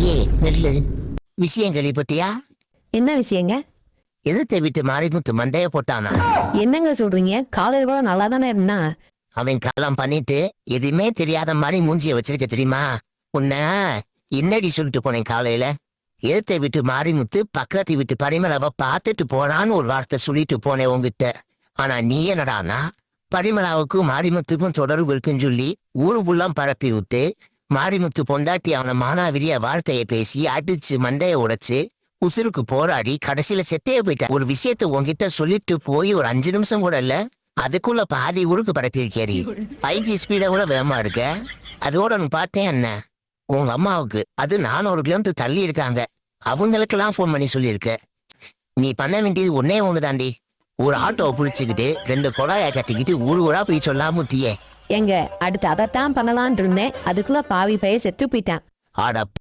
ஏ நெல்லு விஷயம் கேள்விப்பட்டியா? என்ன விஷயங்க? எதிர்த்த வீட்டு மாரிமுத்து மண்டைய போட்டானா? என்னங்க சொல்றீங்க? காலையில கூட நல்லா தானே இருந்தா. அவன் கலாம் பண்ணிட்டு எதுவுமே தெரியாத மாதிரி மூஞ்சிய வச்சிருக்க தெரியுமா? உன்ன என்னடி சொல்லிட்டு போனேன் காலையில? எதிர்த்த வீட்டு மாரிமுத்து பக்கத்து வீட்டு பரிமளாவை பார்த்துட்டு போறான்னு ஒரு வார்த்தை சொல்லிட்டு போனேன் உங்ககிட்ட. ஆனா நீ என்னடானா பரிமளாவுக்கும் மாரிமுத்துக்கும் தொடர்பு இருக்குன்னு சொல்லி ஊருக்குள்ளாம் பரப்பி விட்டு மாரிமுத்து பொண்டாட்டி அவனை மானாவிரிய வார்த்தையை பேசி அடிச்சு மண்டைய உடைச்சு உசுருக்கு போராடி கடைசியில செத்தைய போயிட்ட. ஒரு விஷயத்த உன்கிட்ட சொல்லிட்டு போய் ஒரு 5 நிமிஷம் கூட இல்ல, அதுக்குள்ள பாதி ஊருக்கு பரப்பியிருக்கேரி. 5G ஸ்பீட கூட வேகமா இருக்க. அதோட நீ பார்த்தேன் என்ன உங்க அம்மாவுக்கு அது 400 கிலோமீட்டர் தள்ளி இருக்காங்க, அவங்களுக்கெல்லாம் போன் பண்ணி சொல்லியிருக்க. நீ பண்ண வேண்டியது ஒண்ணு தாண்டி, ஒரு ஆட்டோவை பிடிச்சுக்கிட்டு 2 குழாயை கட்டிக்கிட்டு ஊரா போய் சொல்லாமட்டியே. எங்க அடுத்து அதைத்தான் பண்ணலான் இருந்தேன், அதுக்குள்ள பாவி பைய செத்து போயிட்டான். ஆட